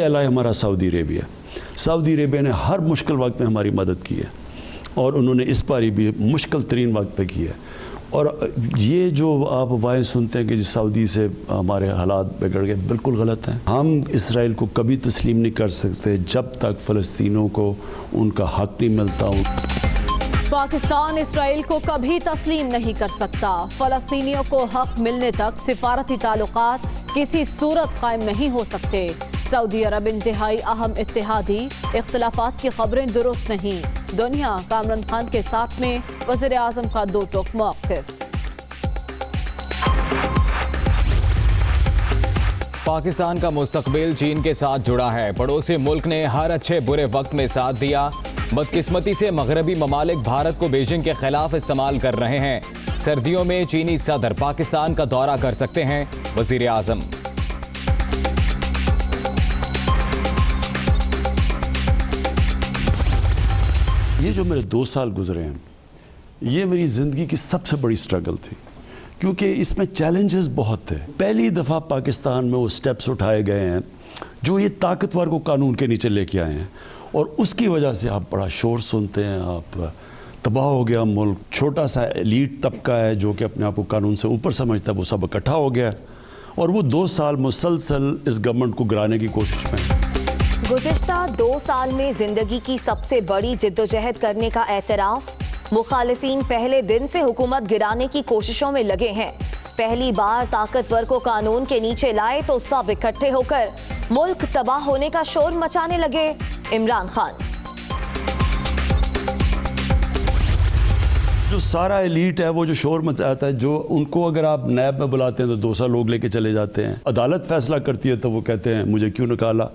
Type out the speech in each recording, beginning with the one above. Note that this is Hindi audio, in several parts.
एलाय हमारा सऊदी अरेबिया। सऊदी अरेबिया ने हर मुश्किल वक्त में हमारी मदद की है और उन्होंने इस बारी भी मुश्किल तरीन वक्त पे की है। और ये जो आप वायें सुनते हैं कि सऊदी से हमारे हालात बिगड़ गए, बिल्कुल गलत हैं। हम इसराइल को कभी तस्लीम नहीं कर सकते जब तक फ़लस्तीनों को उनका हक नहीं मिलता। पाकिस्तान इसराइल को कभी तस्लीम नहीं कर सकता। फ़लस्तीनियों को हक मिलने तक सिफारती ताल्लुकात किसी सूरत कायम नहीं हो सकते। सऊदी अरब इंतहाई अहम इत्तेहादी, इख्तिलाफात की खबरें दुरुस्त नहीं। दुनिया का इमरान खान के साथ में वज़ीर आज़म का दो टोक मौक़िफ़। पाकिस्तान का मुस्तकबिल चीन के साथ जुड़ा है। पड़ोसी मुल्क ने हर अच्छे बुरे वक्त में साथ दिया। बदकिस्मती से मगरबी ममालिक भारत को बीजिंग के खिलाफ इस्तेमाल कर रहे हैं। सर्दियों में चीनी सदर पाकिस्तान का दौरा कर सकते हैं वज़ीर आज़म। ये जो मेरे 2 साल गुजरे हैं, ये मेरी ज़िंदगी की सबसे बड़ी स्ट्रगल थी, क्योंकि इसमें चैलेंजेस बहुत थे। पहली दफ़ा पाकिस्तान में वो स्टेप्स उठाए गए हैं जो ये ताकतवर को कानून के नीचे लेके आए हैं, और उसकी वजह से आप बड़ा शोर सुनते हैं। आप तबाह हो गया मुल्क। छोटा सा एलीट तबका है जो कि अपने आप को कानून से ऊपर समझता है, वो सब इकट्ठा हो गया और वो 2 साल मुसलसल इस गवर्नमेंट को गिराने की कोशिश में। गुज़िश्ता 2 साल में जिंदगी की सबसे बड़ी जिद्दोजहद करने का एतराफ़। मुखालिफिन पहले दिन से हुकूमत गिराने की कोशिशों में लगे हैं। पहली बार ताकतवर को कानून के नीचे लाए तो सब इकट्ठे होकर मुल्क तबाह होने का शोर मचाने लगे इमरान खान। जो सारा एलीट है वो जो शोर मचाता है, जो उनको अगर आप नैब में बुलाते हैं तो 200 लोग लेके चले जाते हैं। अदालत फैसला करती है तो वो कहते हैं मुझे क्यों निकाला।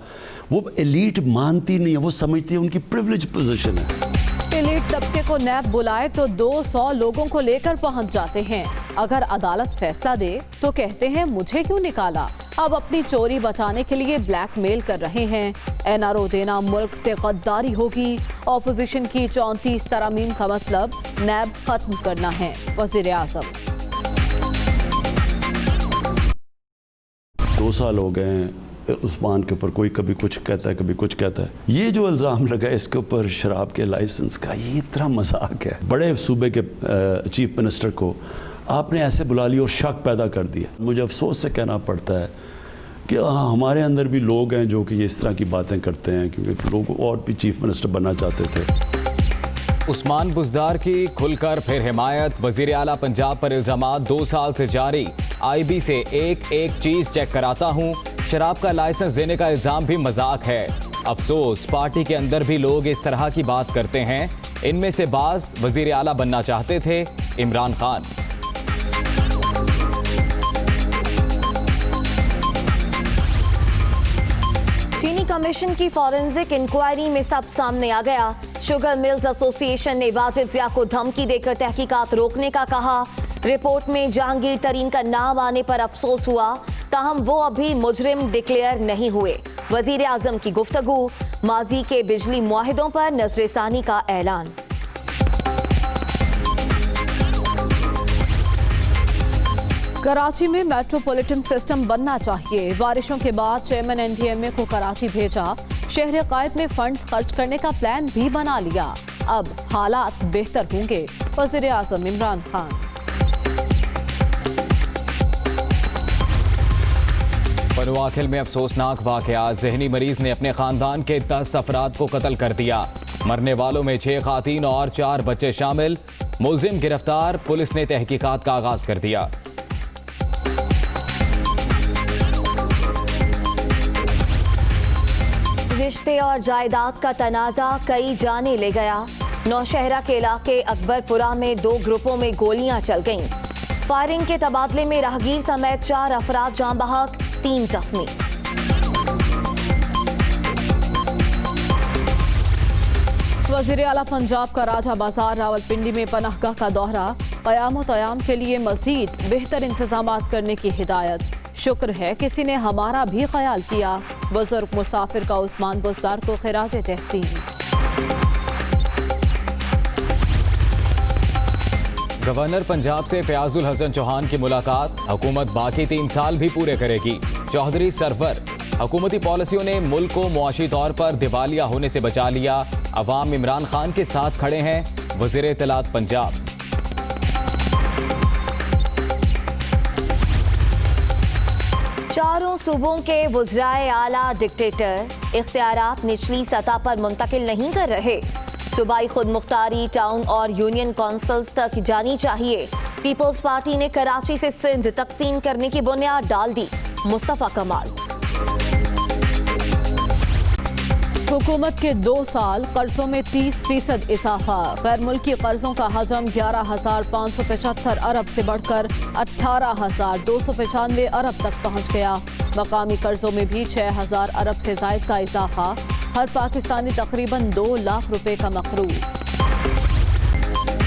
वो एलीट मानती नहीं है, वो समझती है उनकी प्रिविलेज पोजीशन है। एलीट तबके को नैब बुलाए तो 200 लोगों को लेकर पहुंच जाते हैं। अगर अदालत फैसला दे तो कहते हैं मुझे क्यों निकाला। अब अपनी चोरी बचाने के लिए ब्लैकमेल कर रहे हैं। एनआरओ देना मुल्क से गद्दारी होगी। ऑपोजिशन की 34 तरमीम का मतलब नैब खत्म करना है। वज़ीर आज़म 2 साल हो गए हैं उस्मान के ऊपर, कोई कभी कुछ कहता है कभी कुछ कहता है। ये जो इल्ज़ाम लगा है इसके ऊपर शराब के लाइसेंस का, ये इतना मजाक है। बड़े सूबे के चीफ मिनिस्टर को आपने ऐसे बुला लिया और शक पैदा कर दिया। मुझे अफसोस से कहना पड़ता है कि हमारे अंदर भी लोग हैं जो कि ये इस तरह की बातें करते हैं, क्योंकि लोग और भी चीफ मिनिस्टर बनना चाहते थे। उस्मान बुज़दार की खुलकर फिर हिमायत। वज़ीर आला पंजाब पर इल्ज़ामात 2 साल से जारी। IB से एक एक चीज़ चेक कराता हूँ। शराब का लाइसेंस देने का इल्ज़ाम भी मजाक है। अफसोस पार्टी के अंदर भी लोग इस तरह की बात करते हैं। इनमें से बाज़ वज़ीर आला बनना चाहते थे इमरान खान। चीनी कमीशन की फॉरेंसिक इंक्वायरी में सब सामने आ गया। शुगर मिल्स एसोसिएशन ने वाजिद ज़िया को धमकी देकर तहकीकात रोकने का कहा। रिपोर्ट में जहांगीर तरीन का नाम आने पर अफसोस हुआ, ताहम वो अभी मुजरिम डिक्लेयर नहीं हुए। वजीर आजम की गुफ्तगू। माजी के बिजली मुआहिदों पर नजरसानी का ऐलान। कराची में मेट्रोपॉलिटन सिस्टम बनना चाहिए। बारिशों के बाद चेयरमैन NDMA को कराची भेजा। शहर कायद में फंड्स खर्च करने का प्लान भी बना लिया। अब हालात बेहतर होंगे। वज़ीर आज़म इमरान खान। पनुआखिल में अफसोसनाक वाकया। जहनी मरीज ने अपने खानदान के 10 अफराद को कत्ल कर दिया। मरने वालों में 6 खातीन और 4 बच्चे शामिल। मुलजिम गिरफ्तार। पुलिस ने तहकीकात का आगाज कर दिया। रिश्ते और जायदाद का तनाजा कई जाने ले गया। नौशहरा के इलाके अकबरपुरा में 2 ग्रुपों में गोलियां चल गईं। फायरिंग के तबादले में राहगीर समेत 4 अफराद जान बहक, 3 जख्मी। वज़ीर आला पंजाब का राजा बाजार रावलपिंडी में पनाहगाह का दौरा। क़याम क़याम के लिए मज़ीद बेहतर इंतजाम करने की हिदायत। शुक्र है किसी ने हमारा भी ख्याल किया। बुजुर्ग मुसाफिर का उस्मान बुज़दार को खिराज तहसीन। गवर्नर पंजाब से फयाजुल हसन चौहान की मुलाकात। हुकूमत बाकी 3 साल भी पूरे करेगी। चौधरी सरवर हुकूमती पॉलिसियों ने मुल्क को मुआशी तौर पर दिवालिया होने से बचा लिया। अवाम इमरान खान के साथ खड़े हैं, वज़ीर इत्तलात पंजाब। चारों सूबों के वज़राए आला डिक्टेटर इख्तियारात निचली सतह पर मुंतकिल नहीं कर रहे। सूबाई खुद मुख्तारी टाउन और यूनियन काउंसिल्स तक जानी चाहिए। पीपल्स पार्टी ने कराची से सिंध तकसीम करने की बुनियाद डाल दी। मुस्तफा कमाल। हुकूमत के 2 साल कर्जों में 30% इजाफा। गैर मुल्की कर्जों का हजम 11,575 अरब से बढ़कर 18,295 अरब तक पहुंच गया। मकामी कर्जों में भी 6,000 अरब से जायद का इजाफा। हर पाकिस्तानी तकरीबन 2 लाख रुपए का मकरूज।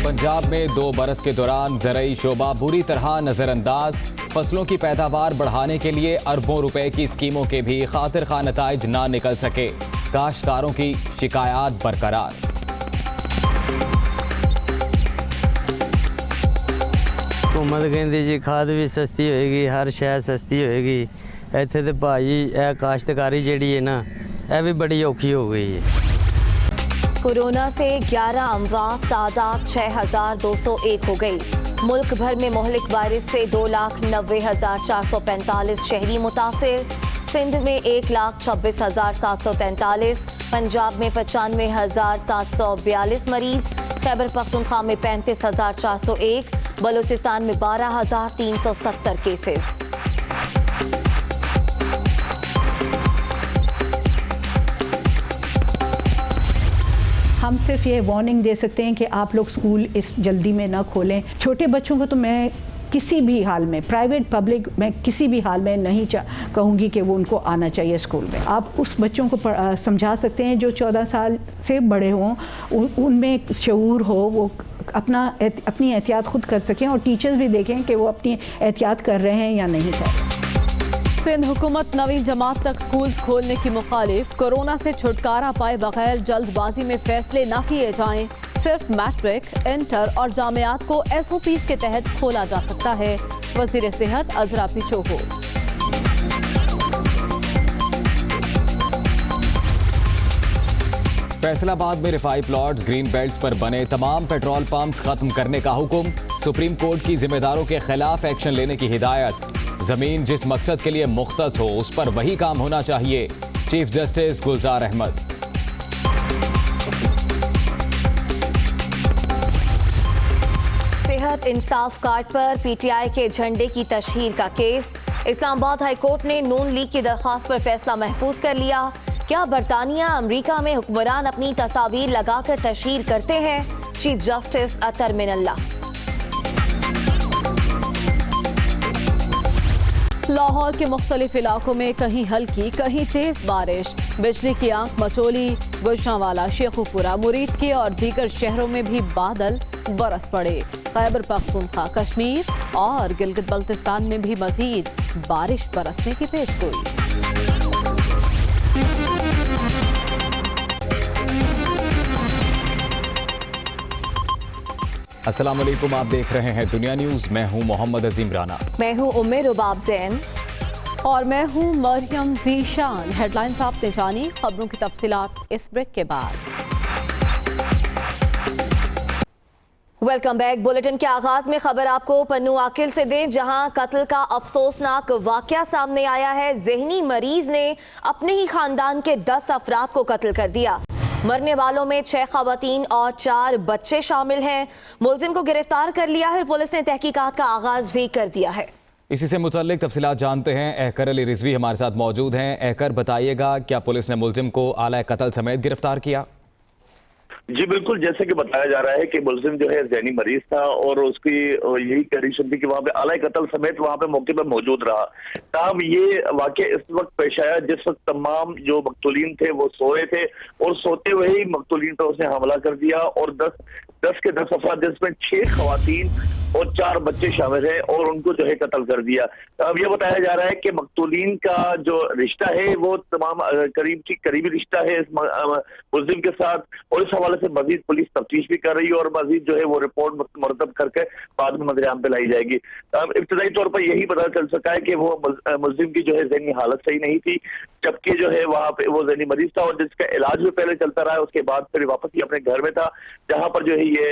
पंजाब में 2 बरस के दौरान ज़रई शोबा बुरी तरह नजरअंदाज। फसलों की पैदावार बढ़ाने के लिए अरबों रुपए की स्कीमों के भी खातिर खा नताइज ना निकल सके। काश्तकारों की शिकायत बरकरार। हुकूमत कहती जी खाद भी सस्ती होएगी, हर शय सस्ती होएगी। इत्थे ते भाई यह काश्तकारी जिहड़ी है ना, यह भी बड़ी औखी हो गई है। कोरोना से 11 अमवात, तादाद 6,201 हो गई। मुल्क भर में मोहलिक वायरस से 2,90,445 शहरी मुतासिर। सिंध में 1,26,743, पंजाब में 95,742 मरीज, खैबर पख्तूनख्वा में 35,401, बलूचिस्तान में 12,370 केसेस। हम सिर्फ ये वार्निंग दे सकते हैं कि आप लोग स्कूल इस जल्दी में ना खोलें। छोटे बच्चों को तो मैं किसी भी हाल में, प्राइवेट पब्लिक, मैं किसी भी हाल में नहीं कहूँगी कि वो उनको आना चाहिए स्कूल में। आप उस बच्चों को समझा सकते हैं जो 14 साल से बड़े हों, उनमें शऊर हो, वो अपनी एहतियात खुद कर सकें और टीचर्स भी देखें कि वो अपनी एहतियात कर रहे हैं या नहीं कर रहे। सिंध हुकूमत नवीं जमात तक स्कूल खोलने की मुखालिफ। कोरोना से छुटकारा पाए बगैर जल्दबाजी में फैसले न किए जाएं। सिर्फ मैट्रिक, इंटर और जामियात को SOPs के तहत खोला जा सकता है। वज़ीर सेहत अजरा पिछोहो। फैसलाबाद में रिफाई प्लॉट्स, ग्रीन बेल्ट्स पर बने तमाम पेट्रोल पंप्स खत्म करने का हुक्म। सुप्रीम कोर्ट की जिम्मेदारों के खिलाफ एक्शन लेने की हिदायत। जमीन जिस मकसद के लिए मुख्तस हो उस पर वही काम होना चाहिए। चीफ जस्टिस गुलजार अहमद। सेहत इंसाफ कार्ड पर PTI के झंडे की तशहीर का केस। इस्लामाबाद हाई कोर्ट ने नून लीग की दरख्वास्त पर फैसला महफूज कर लिया। क्या बरतानिया अमरीका में हुक्मरान अपनी तस्वीर लगाकर तशहीर करते हैं? चीफ जस्टिस अतर मिनल्ला। लाहौर के मुख्तलिफ इलाकों में कहीं हल्की कहीं तेज बारिश। बिजली की आंख मचोली। गुजरांवाला, शेखुपुरा, मुरीदके और दीगर शहरों में भी बादल बरस पड़े। खैबर पख्तूनख्वा, कश्मीर और गिलगित बल्तिस्तान में भी मजीद बारिश बरसने की पेशगोई। अस्सलाम वालेकुम, आप देख रहे हैं दुनिया न्यूज। मैं हूं मोहम्मद अजीम राना। मैं हूं उम्मे रुबाब जैन और मैं हूं मरियम जीशान। हेडलाइंस आपने जानी, खबरों की तफसीलात इस ब्रेक के बाद। Welcome back. बुलेटिन के आगाज में खबर आपको पन्नू आकिल से दें, जहां कत्ल का अफसोसनाक वाकया सामने आया है। जहनी मरीज ने अपने ही खानदान के 10 अफराद को कत्ल कर दिया। मरने वालों में 6 खवातीन और 4 बच्चे शामिल हैं। मुलजिम को गिरफ्तार कर लिया है। पुलिस ने तहकीकात का आगाज भी कर दिया है। इसी से मुतल्लिक तफसीलात जानते हैं। एहकर अली रिजवी हमारे साथ मौजूद हैं। एहकर, बताइएगा, क्या पुलिस ने मुलजिम को आला कत्ल समेत गिरफ्तार किया? जी बिल्कुल, जैसे कि बताया जा रहा है कि मुलजिम जो है जहनी मरीज था और उसकी यही कंडीशन थी कि वहाँ पे आला कत्ल समेत वहाँ पे मौके पर मौजूद रहा। तब ये वाकया इस वक्त पेश आया जिस वक्त तमाम जो मकतूलीन थे वो सोए थे और सोते हुए ही मकतूलीन पर उसने हमला कर दिया और 10 के 10 अफराद जिसमें 6 खवातीन और 4 बच्चे शामिल हैं और उनको जो है कत्ल कर दिया। अब ये बताया जा रहा है कि मकतूलीन का जो रिश्ता है वो तमाम करीबी रिश्ता है इस मुल्जिम के साथ, और इस हवाले से मजीद पुलिस तफ्तीश भी कर रही है और मजीद जो है वो रिपोर्ट मुरतब करके बाद में नजर आम पे लाई जाएगी। इब्तदाई तौर पर यही पता चल सका है कि वो मुल्जिम की जो है ज़हनी हालत सही नहीं थी, जबकि जो है वहाँ पे वो ज़हनी मरीज था और जिसका इलाज भी पहले चलता रहा, उसके बाद फिर वापस ही अपने घर में था, जहाँ पर जो है ये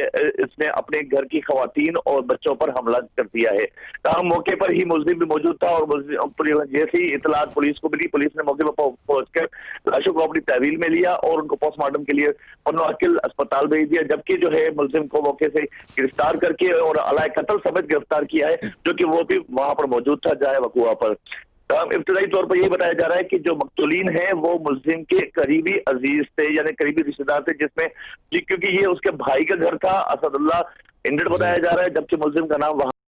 इसने अपने घर की खवातीन और बच्चों पर हमला कर दिया है। तमाम मौके पर ही मुल्जिम भी मौजूद था और जैसे ही इतलात पुलिस को मिली, पुलिस ने मौके पर पहुंचकर लाशों को अपनी तहवील में लिया और उनको पोस्टमार्टम के लिए पन्नो-अकिल अस्पताल भेज दिया, जबकि जो है मुल्जिम को मौके से गिरफ्तार करके और अलाए कत्ल समेत गिरफ्तार किया है, जो कि वो भी वहां पर मौजूद था जाए वकूआ पर। इब्तदाई तौर पर यही बताया जा रहा है कि जो मकतूलीन है वो मुल्जिम के करीबी अजीज थे, यानी करीबी रिश्तेदार थे, जिसमें क्योंकि ये उसके भाई का घर था, असदुल्लाह इंडर बताया जा रहा है, जबकि मुल्जिम का नाम वहां